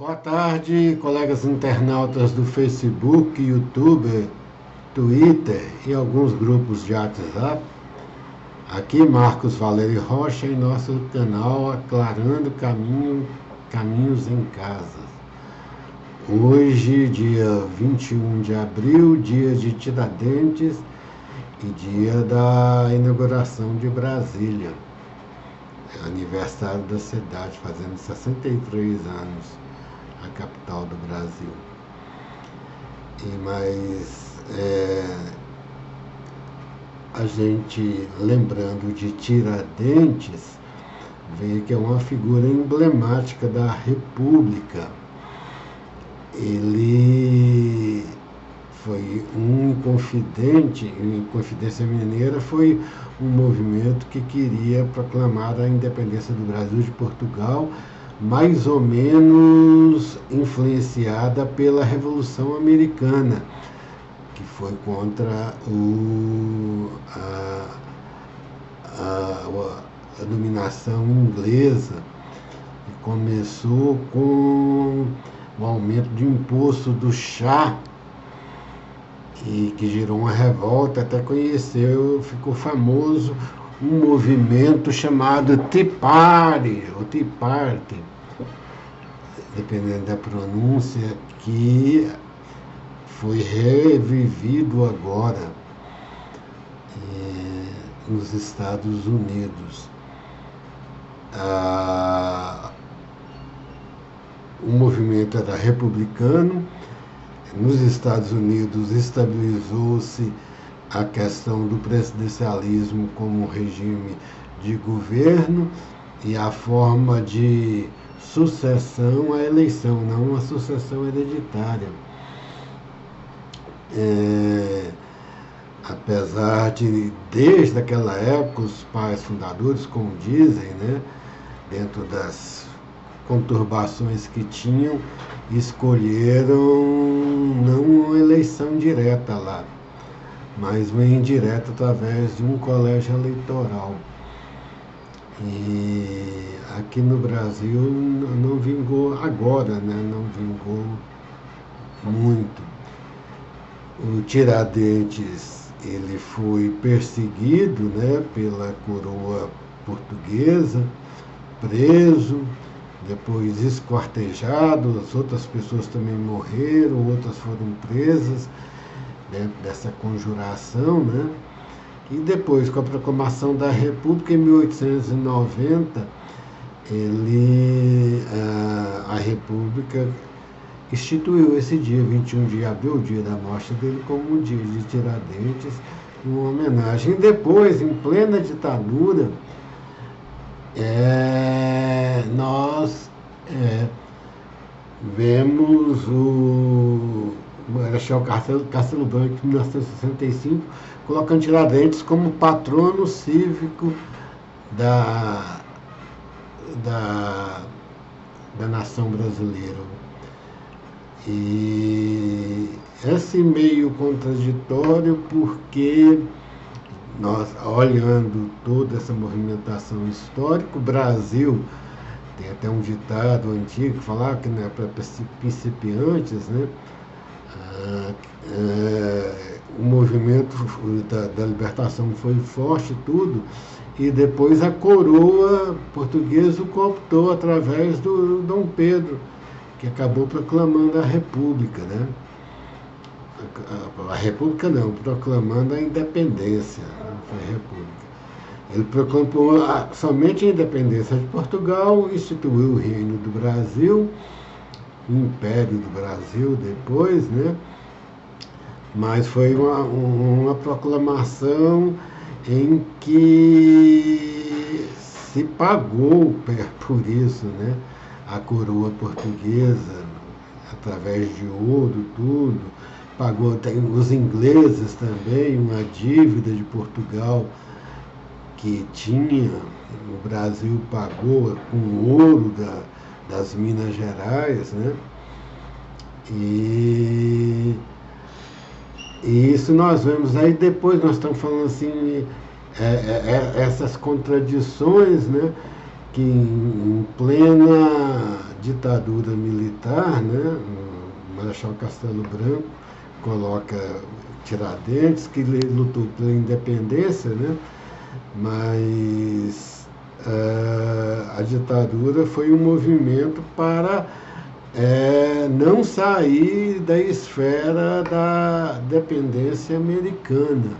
Boa tarde, colegas internautas do Facebook, YouTube, Twitter e alguns grupos de WhatsApp. Aqui Marcos Valério Rocha em nosso canal Aclarando Caminhos em Casa. Hoje, dia 21 de abril, dia de Tiradentes e dia da inauguração de Brasília. É aniversário da cidade, fazendo 63 anos, a capital do Brasil. A gente, lembrando de Tiradentes, vê que é uma figura emblemática da República. Ele foi um Inconfidente, Inconfidência Mineira foi um movimento que queria proclamar a independência do Brasil de Portugal, mais ou menos influenciada pela Revolução Americana, que foi contra a dominação inglesa, e começou com o aumento de imposto do chá, e que gerou uma revolta, até ficou famoso um movimento chamado Tea Party, ou Tea Party, dependendo da pronúncia, que foi revivido agora nos Estados Unidos. O movimento era republicano. Nos Estados Unidos estabilizou-se a questão do presidencialismo como regime de governo e a forma de sucessão à eleição, não uma sucessão hereditária. Apesar de, desde aquela época, os pais fundadores, como dizem, né, dentro das conturbações que tinham, escolheram não uma eleição direta lá, mas uma indireta através de um colégio eleitoral. E aqui no Brasil não vingou agora, né? Não vingou muito. O Tiradentes, ele foi perseguido, né, pela coroa portuguesa, preso, depois esquartejado, as outras pessoas também morreram, outras foram presas dentro dessa conjuração, né? E depois, com a proclamação da República em 1890, a República instituiu esse dia, 21 de abril, o dia da morte dele, como um dia de Tiradentes, uma homenagem. E depois, em plena ditadura, nós vemos o Marechal Castelo Branco, em 1965, colocando Tiradentes como patrono cívico da nação brasileira. E esse meio contraditório, porque nós, olhando toda essa movimentação histórica, o Brasil tem até um ditado antigo que falava que não é para principiantes, né? O movimento da libertação foi forte, tudo, e depois a coroa portuguesa o cooptou através do Dom Pedro, que acabou proclamando a República, né? A República não, proclamando a independência, não foi a República. Ele proclamou somente a independência de Portugal, instituiu o Reino do Brasil, o Império do Brasil depois, né? Mas foi uma proclamação em que se pagou por isso, né? A coroa portuguesa, através de ouro, tudo, pagou, tem os ingleses também, uma dívida de Portugal que tinha, o Brasil pagou com ouro das Minas Gerais, né? E isso nós vemos aí. Depois nós estamos falando assim, essas contradições, né, que em plena ditadura militar, né? O Marechal Castelo Branco coloca Tiradentes, que lutou pela independência, né? Mas a ditadura foi um movimento para não sair da esfera da dependência americana.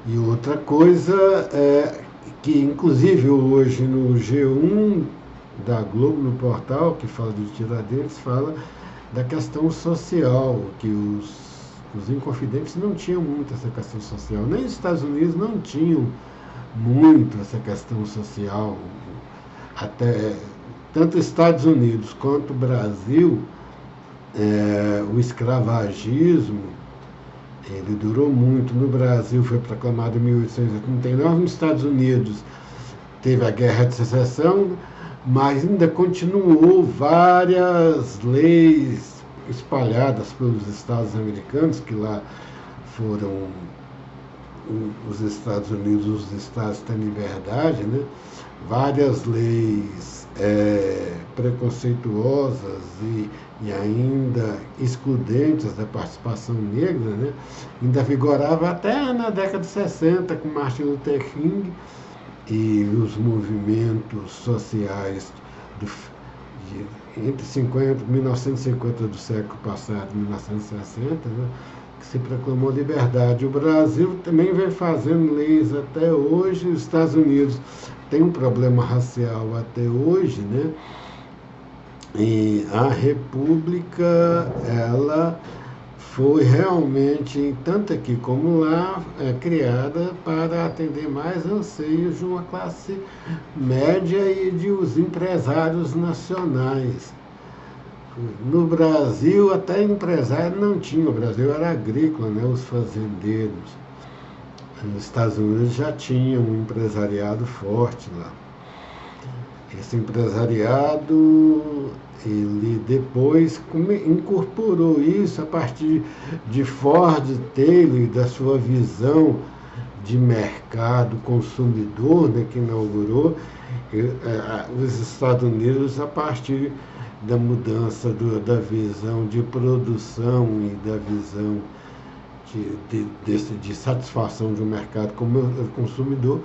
E outra coisa que, inclusive, hoje no G1 da Globo, no portal, que fala de Tiradentes, fala da questão social, que os Inconfidentes não tinham muito essa questão social, nem os Estados Unidos não tinham muito essa questão social. Até tanto Estados Unidos quanto o Brasil, o escravagismo, ele durou muito. No Brasil foi proclamado em 1889, nos Estados Unidos teve a Guerra de Secessão, mas ainda continuou várias leis espalhadas pelos estados americanos, que lá foram os Estados Unidos, os estados têm liberdade, né? Várias leis preconceituosas e ainda excludentes da participação negra, né? Ainda vigorava até na década de 60, com Martin Luther King e os movimentos sociais entre 1950 do século passado e 1960, né? Que se proclamou liberdade. O Brasil também vem fazendo leis até hoje, os Estados Unidos tem um problema racial até hoje, né? E a República, ela foi realmente, tanto aqui como lá, criada para atender mais anseios de uma classe média e de os empresários nacionais. No Brasil, até empresário não tinha, o Brasil era agrícola, né? Os fazendeiros. Nos Estados Unidos já tinha um empresariado forte lá. Esse empresariado, ele depois incorporou isso a partir de Ford Taylor, da sua visão de mercado consumidor, né, que inaugurou os Estados Unidos a partir da mudança da visão de produção e da visão de satisfação de um mercado como consumidor,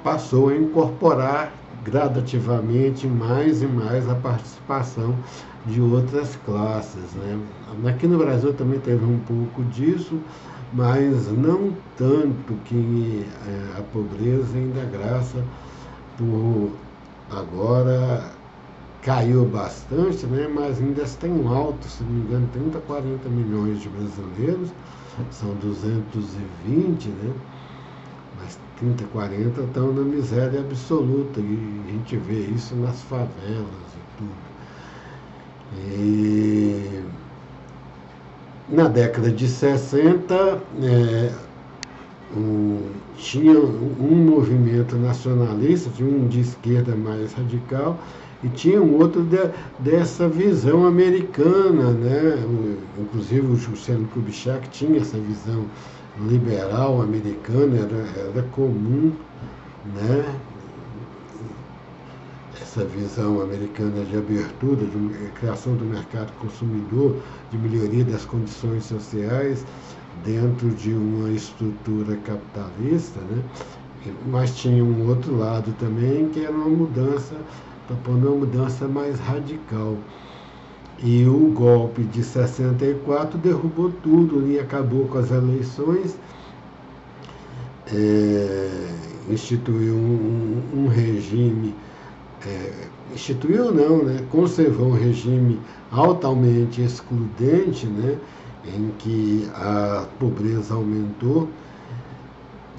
passou a incorporar gradativamente mais e mais a participação de outras classes, né? Aqui no Brasil também teve um pouco disso, mas não tanto, que a pobreza ainda graça por agora caiu bastante, né? Mas ainda tem um alto, se não me engano, 30, 40 milhões de brasileiros, são 220, né? Mas 30, 40 estão na miséria absoluta, e a gente vê isso nas favelas e tudo. E na década de 60, tinha um movimento nacionalista, tinha um de esquerda mais radical, e tinha um outro dessa visão americana, né? Inclusive o Juscelino Kubitschek tinha essa visão liberal americana, era comum, né? Essa visão americana de abertura, de criação do mercado consumidor, de melhoria das condições sociais dentro de uma estrutura capitalista, né? Mas tinha um outro lado também, que era uma mudança, propondo uma mudança mais radical. E o golpe de 64 derrubou tudo e acabou com as eleições, instituiu um regime, instituiu não, né? Conservou um regime altamente excludente, né? Em que a pobreza aumentou.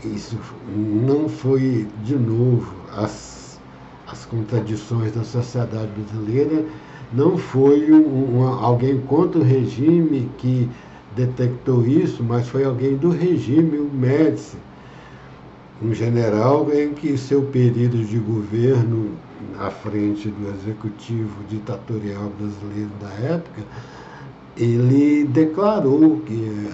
Isso não foi, de novo, as contradições da sociedade brasileira, não foi alguém contra o regime que detectou isso, mas foi alguém do regime, o Médici, um general em que seu período de governo à frente do executivo ditatorial brasileiro da época, ele declarou que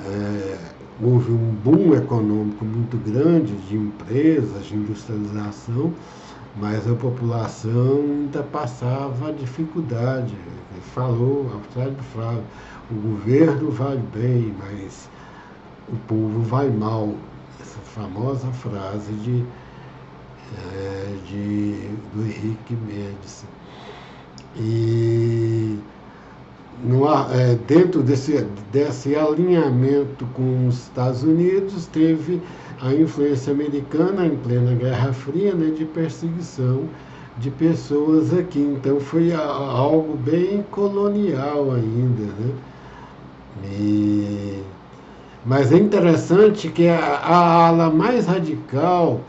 houve um boom econômico muito grande de empresas, de industrialização, mas a população ainda passava dificuldade. Ele falou, Austrália Flávio, o governo vai bem, mas o povo vai mal. Essa famosa frase do Henrique Mendes. E dentro desse alinhamento com os Estados Unidos, teve a influência americana em plena Guerra Fria, né, de perseguição de pessoas aqui. Então foi algo bem colonial ainda, né? Mas é interessante que a ala mais radical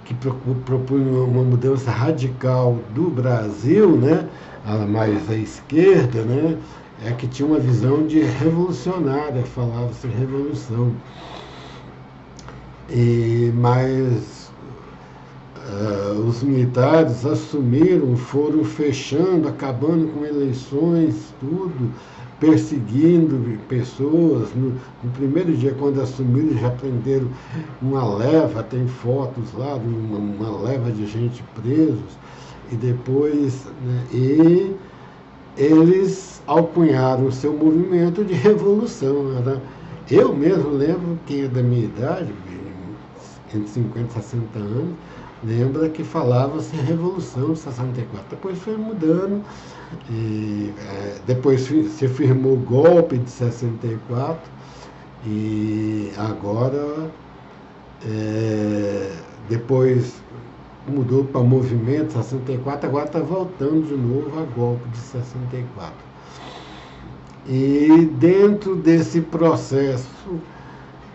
que propunha uma mudança radical do Brasil, né, a ala mais à esquerda, né, é que tinha uma visão de revolucionária, falava-se revolução. Mas os militares assumiram, foram fechando, acabando com eleições, tudo, perseguindo pessoas. No primeiro dia, quando assumiram, já prenderam uma leva, tem fotos lá, uma leva de gente presos, e depois, né, e eles alcunharam o seu movimento de revolução. Eu mesmo lembro, quem é da minha idade, entre 50 e 60 anos, lembra que falava-se Revolução de 64. Depois foi mudando, depois se firmou o golpe de 64, e agora, depois mudou para movimento 64, agora está voltando de novo a golpe de 64. E dentro desse processo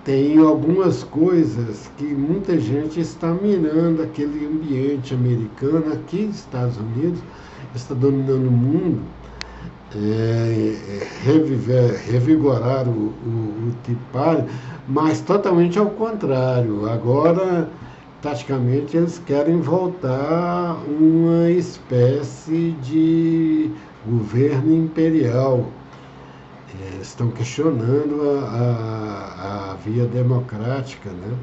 tem algumas coisas que muita gente está minando aquele ambiente americano. Aqui nos Estados Unidos está dominando o mundo, revigorar o Tea Party, mas totalmente ao contrário. Agora, praticamente, eles querem voltar uma espécie de governo imperial. Estão questionando a via democrática, né?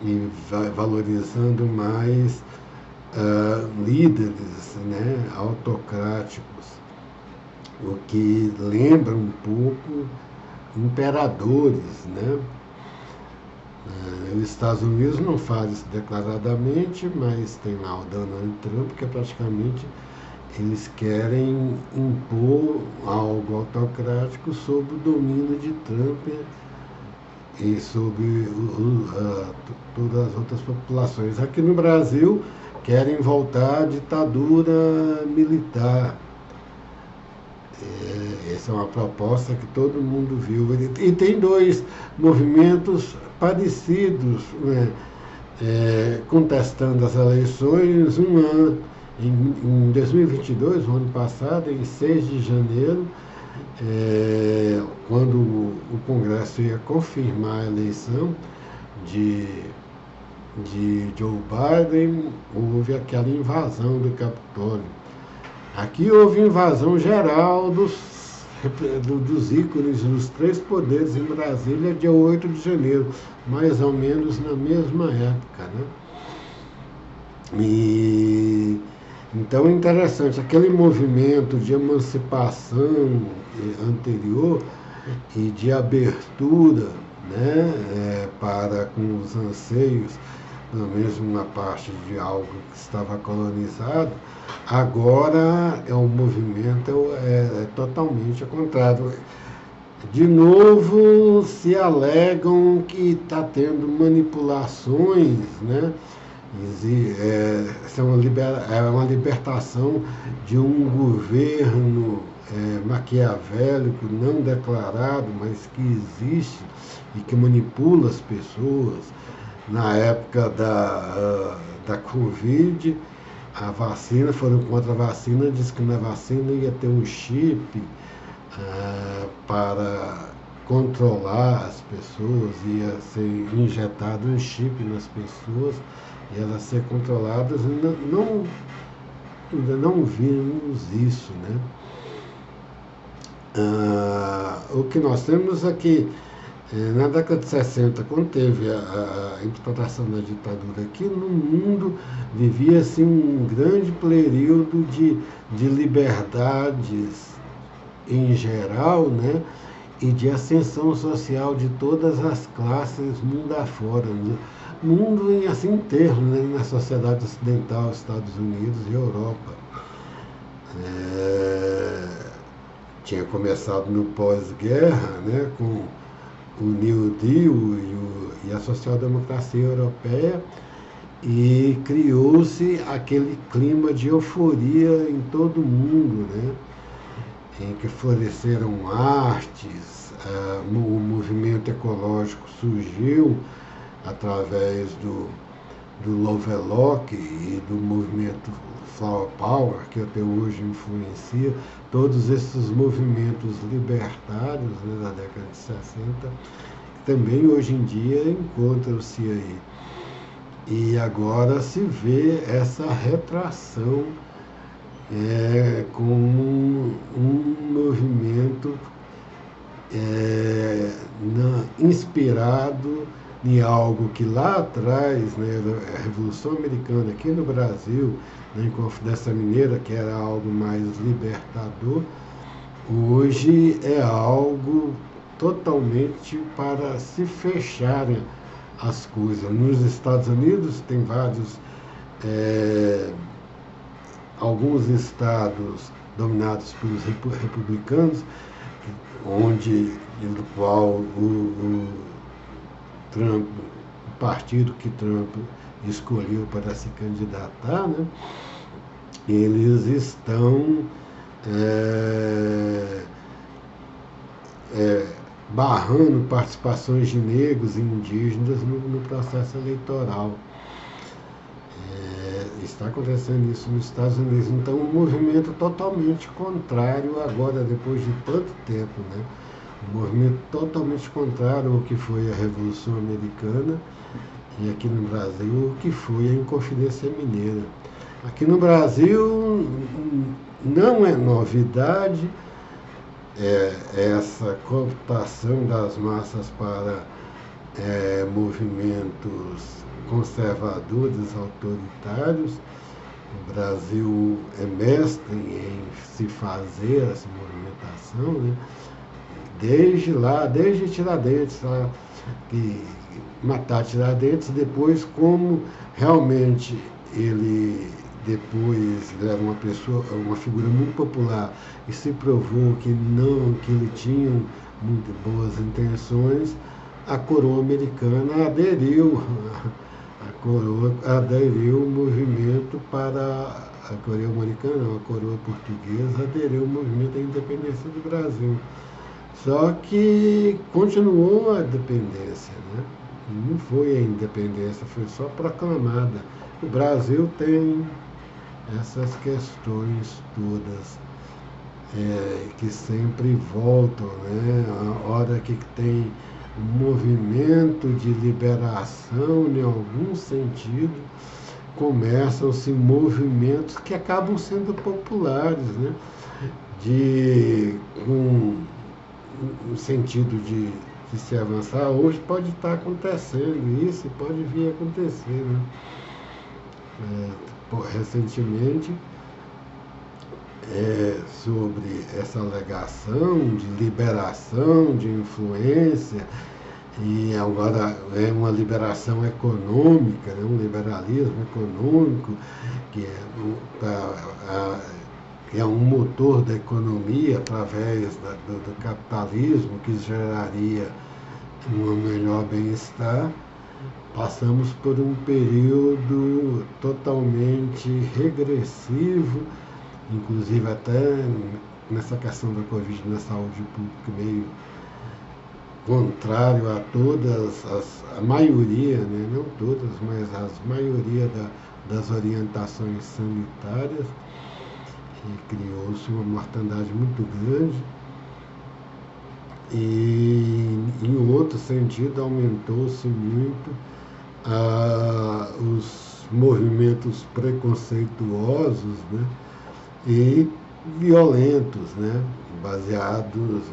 E valorizando mais líderes, né, autocráticos, o que lembra um pouco imperadores, né? Os Estados Unidos não faz isso declaradamente, mas tem lá o Donald Trump, que é praticamente eles querem impor algo autocrático sob o domínio de Trump e sobre todas as outras populações. Aqui no Brasil, querem voltar à ditadura militar. Essa é uma proposta que todo mundo viu. E tem dois movimentos parecidos, né, contestando as eleições. Em 2022, no ano passado, em 6 de janeiro, quando o Congresso ia confirmar a eleição de Joe Biden, houve aquela invasão do Capitólio. Aqui houve invasão geral dos ícones dos 3 poderes em Brasília, dia 8 de janeiro, mais ou menos na mesma época, né? Então é interessante, aquele movimento de emancipação anterior e de abertura, né, para com os anseios, pelo menos uma parte de algo que estava colonizado, agora o movimento é totalmente ao contrário. De novo, se alegam que está tendo manipulações, né? É uma libertação de um governo maquiavélico, não declarado, mas que existe e que manipula as pessoas. Na época da Covid, a vacina, foram contra a vacina, disse que na vacina ia ter um chip para controlar as pessoas, ia ser injetado um chip nas pessoas e elas ser controladas. Ainda não vimos isso, né? O que nós temos é que Na década de 60, quando teve a implantação da ditadura aqui no mundo, vivia-se um grande período de liberdades em geral, né? E de ascensão social de todas as classes mundo afora, né? Mundo em assim inteiro, né? Na sociedade ocidental, Estados Unidos e Europa. É, tinha começado no pós-guerra, né? Com o New Deal e a social-democracia europeia, e criou-se aquele clima de euforia em todo o mundo, né? Em que floresceram artes, o movimento ecológico surgiu através do Lovelock e do movimento Flower Power, que até hoje influencia todos esses movimentos libertários, né, da década de 60, que também hoje em dia encontram-se aí. E agora se vê essa retração como um movimento inspirado em algo que lá atrás, né, a Revolução Americana aqui no Brasil, né, em Confidência Mineira, que era algo mais libertador, hoje é algo totalmente para se fecharem as coisas. Nos Estados Unidos tem alguns estados dominados pelos republicanos, do qual o Trump, o partido que Trump escolheu para se candidatar, né? Eles estão barrando participações de negros e indígenas no processo eleitoral. Está acontecendo isso nos Estados Unidos. Então, um movimento totalmente contrário agora, depois de tanto tempo, né? Um movimento totalmente contrário ao que foi a Revolução Americana e aqui no Brasil, o que foi a Inconfidência Mineira. Aqui no Brasil não é novidade essa cooptação das massas para movimentos conservadores, autoritários. O Brasil é mestre em se fazer essa movimentação, né? Desde Tiradentes, que matar Tiradentes, depois como realmente ele depois era uma figura muito popular e se provou que ele tinha muito boas intenções, a coroa americana aderiu o movimento para a coroa americana, não, a coroa portuguesa aderiu o movimento da independência do Brasil. Só que continuou a dependência, né? Não foi a independência, foi só proclamada. O Brasil tem essas questões todas que sempre voltam, né? A hora que tem um movimento de liberação, em algum sentido, começam-se movimentos que acabam sendo populares, né? Com no sentido de se avançar. Hoje pode estar acontecendo isso, pode vir a acontecer, né? Recentemente, sobre essa alegação de liberação de influência, e agora é uma liberação econômica, né? Um liberalismo econômico, que é um motor da economia através do capitalismo, que geraria um melhor bem-estar. Passamos por um período totalmente regressivo, inclusive até nessa questão da Covid na saúde pública, meio contrário a a maioria, né? Não todas, mas a maioria das orientações sanitárias, e criou-se uma mortandade muito grande. E, em outro sentido, aumentou-se muito os movimentos preconceituosos, né? E violentos, né? Baseados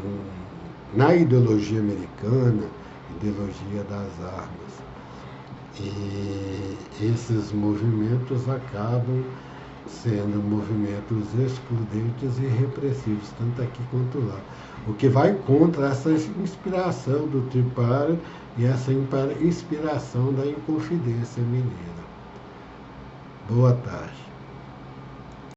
na ideologia americana, ideologia das armas. E esses movimentos acabam sendo movimentos excludentes e repressivos, tanto aqui quanto lá. O que vai contra essa inspiração do Tea Party e essa inspiração da Inconfidência Mineira. Boa tarde.